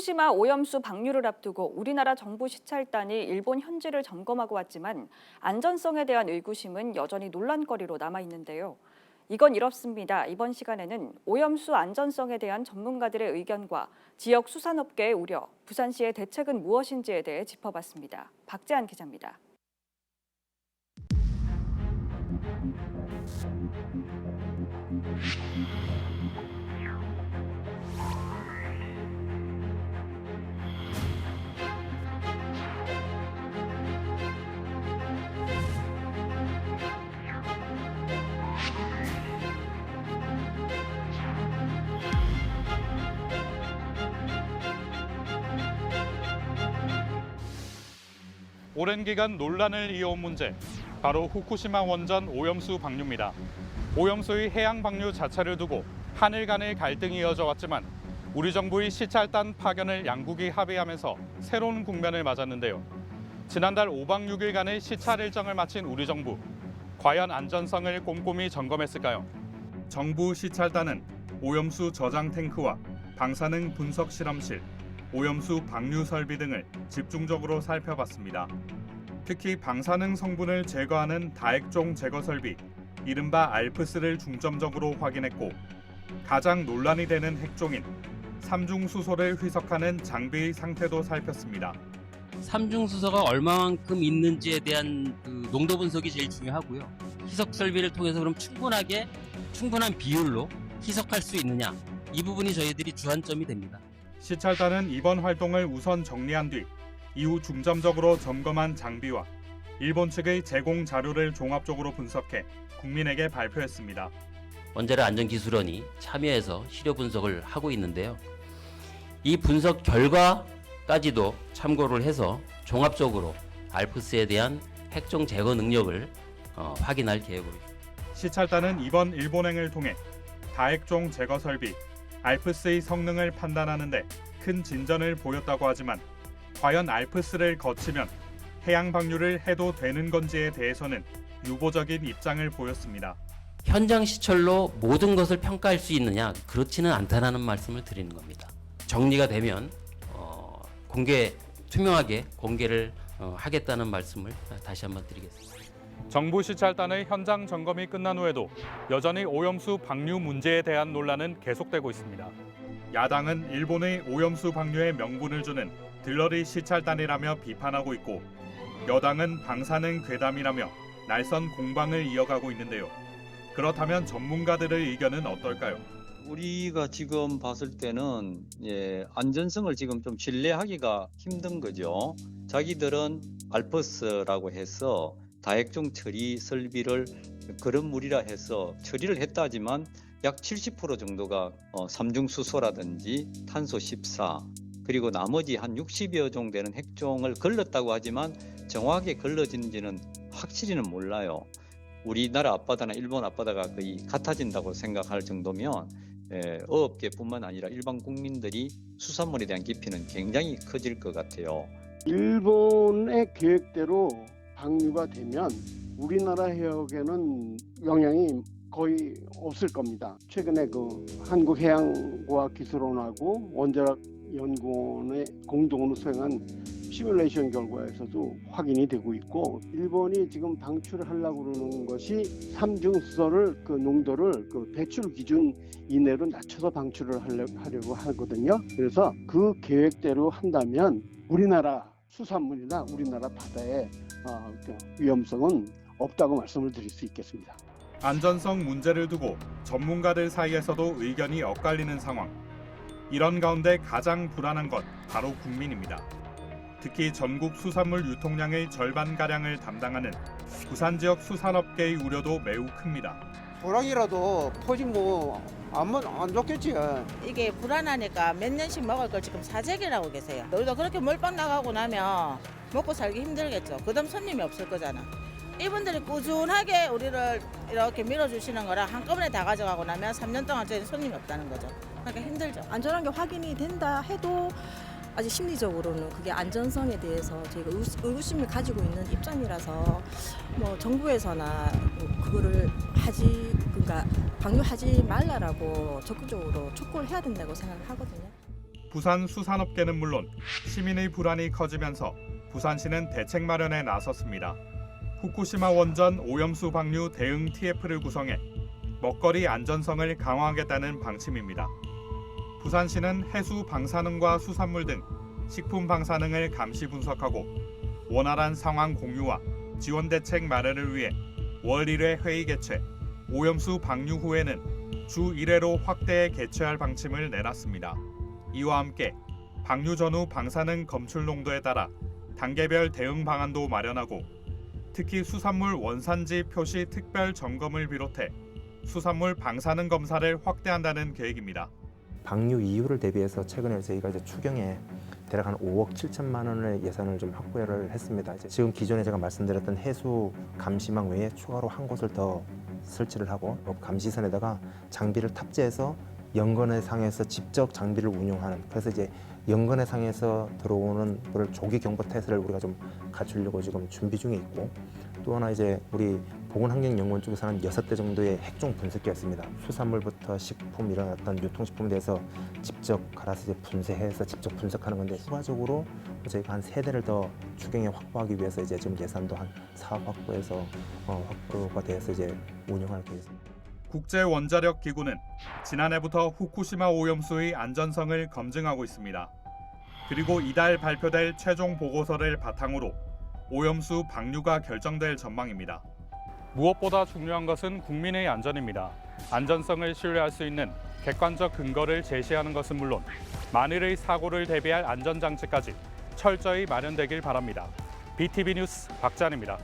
후쿠시마 오염수 방류를 앞두고 우리나라 정부 시찰단이 일본 현지를 점검하고 왔지만 안전성에 대한 의구심은 여전히 논란거리로 남아 있는데요. 이건 이렇습니다. 이번 시간에는 오염수 안전성에 대한 전문가들의 의견과 지역 수산업계의 우려, 부산시의 대책은 무엇인지에 대해 짚어봤습니다. 박재한 기자입니다. 오랜 기간 논란을 이어온 문제, 바로 후쿠시마 원전 오염수 방류입니다. 오염수의 해양 방류 자체를 두고 한일 간의 갈등이 이어져 왔지만 우리 정부의 시찰단 파견을 양국이 합의하면서 새로운 국면을 맞았는데요. 지난달 5박 6일간의 시찰 일정을 마친 우리 정부, 과연 안전성을 꼼꼼히 점검했을까요? 정부 시찰단은 오염수 저장 탱크와 방사능 분석 실험실, 오염수 방류 설비 등을 집중적으로 살펴봤습니다. 특히 방사능 성분을 제거하는 다액종 제거 설비, 이른바 알프스를 중점적으로 확인했고, 가장 논란이 되는 핵종인 삼중수소를 희석하는 장비의 상태도 살폈습니다. 삼중수소가 얼마만큼 있는지에 대한 농도 분석이 제일 중요하고요. 희석 설비를 통해서 그럼 충분한 비율로 희석할 수 있느냐, 이 부분이 저희들이 주안점이 됩니다. 시찰단은 이번 활동을 우선 정리한 뒤 이후 중점적으로 점검한 장비와 일본 측의 제공 자료를 종합적으로 분석해 국민에게 발표했습니다. 원자력 안전기술원이 참여해서 시료 분석을 하고 있는데요. 이 분석 결과까지도 참고를 해서 종합적으로 알프스에 대한 핵종 제거 능력을 확인할 계획으로 있습니다. 시찰단은 이번 일본행을 통해 다핵종 제거 설비, 알프스의 성능을 판단하는 데 큰 진전을 보였다고 하지만 과연 알프스를 거치면 해양 방류를 해도 되는 건지에 대해서는 유보적인 입장을 보였습니다. 현장 시찰로 모든 것을 평가할 수 있느냐, 그렇지는 않다는 말씀을 드리는 겁니다. 정리가 되면 투명하게 공개를 하겠다는 말씀을 다시 한번 드리겠습니다. 정부 시찰단의 현장 점검이 끝난 후에도 여전히 오염수 방류 문제에 대한 논란은 계속되고 있습니다. 야당은 일본의 오염수 방류에 명분을 주는 들러리 시찰단이라며 비판하고 있고, 여당은 방사능 괴담이라며 날선 공방을 이어가고 있는데요. 그렇다면 전문가들의 의견은 어떨까요? 우리가 지금 봤을 때는 안전성을 지금 좀 신뢰하기가 힘든 거죠. 자기들은 알프스라고 해서 다액종 처리 설비를 그런 물이라 해서 처리를 했다 하지만 약 70% 정도가 삼중수소라든지 탄소 14, 그리고 나머지 한 60여 종 되는 핵종을 걸렀다고 하지만 정확하게 걸러진지는 확실히는 몰라요. 우리나라 앞바다나 일본 앞바다가 거의 같아진다고 생각할 정도면 어업계뿐만 아니라 일반 국민들이 수산물에 대한 기피는 굉장히 커질 것 같아요. 일본의 계획대로 방류가 되면 우리나라 해역에는 영향이 거의 없을 겁니다. 최근에 한국해양과학기술원하고 원자력연구원의 공동으로 수행한 시뮬레이션 결과에서도 확인이 되고 있고, 일본이 지금 방출을 하려고 그러는 것이 삼중수소를 농도를 배출 기준 이내로 낮춰서 방출을 하려고 하거든요. 그래서 그 계획대로 한다면 우리나라 수산물이나 우리나라 바다의 위험성은 없다고 말씀을 드릴 수 있겠습니다. 안전성 문제를 두고 전문가들 사이에서도 의견이 엇갈리는 상황. 이런 가운데 가장 불안한 건 바로 국민입니다. 특히 전국 수산물 유통량의 절반가량을 담당하는 부산 지역 수산업계의 우려도 매우 큽니다. 불황이라도 퍼지 안 좋겠지. 이게 불안하니까 몇 년씩 먹을 걸 지금 사재기라고 계세요. 우리도 그렇게 몰빵 나가고 나면 먹고 살기 힘들겠죠. 그다음 손님이 없을 거잖아. 이분들이 꾸준하게 우리를 이렇게 밀어주시는 거라 한꺼번에 다 가져가고 나면 3년 동안 저희 손님이 없다는 거죠. 그러니까 힘들죠. 안전한 게 확인이 된다 해도 아직 심리적으로는 그게 안전성에 대해서 저희가 의구심을 가지고 있는 입장이라서 정부에서나 그거를 그러니까 방류하지 말라라고 적극적으로 촉구를 해야 된다고 생각을 하거든요. 부산 수산업계는 물론 시민의 불안이 커지면서 부산시는 대책 마련에 나섰습니다. 후쿠시마 원전 오염수 방류 대응 TF를 구성해 먹거리 안전성을 강화하겠다는 방침입니다. 부산시는 해수 방사능과 수산물 등 식품 방사능을 감시 분석하고 원활한 상황 공유와 지원 대책 마련을 위해 월 1회 회의 개최, 오염수 방류 후에는 주 1회로 확대 개최할 방침을 내놨습니다. 이와 함께 방류 전후 방사능 검출 농도에 따라 단계별 대응 방안도 마련하고 특히 수산물 원산지 표시 특별 점검을 비롯해 수산물 방사능 검사를 확대한다는 계획입니다. 방류 이유를 대비해서 최근에 저희가 이제 추경에 대략 한 5억 7천만 원의 예산을 좀 확보를 했습니다. 이제 지금 기존에 제가 말씀드렸던 해수 감시망 외에 추가로 한 곳을 더 설치를 하고 감시선에다가 장비를 탑재해서 연건해 상에서 직접 장비를 운용하는, 그래서 이제 연건해 상에서 들어오는 거를 조기 경보 태세를 우리가 좀 갖추려고 지금 준비 중에 있고, 또 하나 이제 우리 보건환경연구원 쪽에서는 6대 정도의 핵종 분석기였습니다. 수산물부터 식품 이런 어떤 유통식품에 대해서 직접 갈아서 이제 분쇄해서 직접 분석하는 건데, 추가적으로 저희가 한 3대를 더 추경에 확보하기 위해서 이제 지금 예산도 한 4억 확보해서 확보가 돼서 이제 운영할 계획입니다. 국제원자력 기구는 지난해부터 후쿠시마 오염수의 안전성을 검증하고 있습니다. 그리고 이달 발표될 최종 보고서를 바탕으로 오염수 방류가 결정될 전망입니다. 무엇보다 중요한 것은 국민의 안전입니다. 안전성을 신뢰할 수 있는 객관적 근거를 제시하는 것은 물론 만일의 사고를 대비할 안전장치까지 철저히 마련되길 바랍니다. BTV 뉴스 박찬입니다.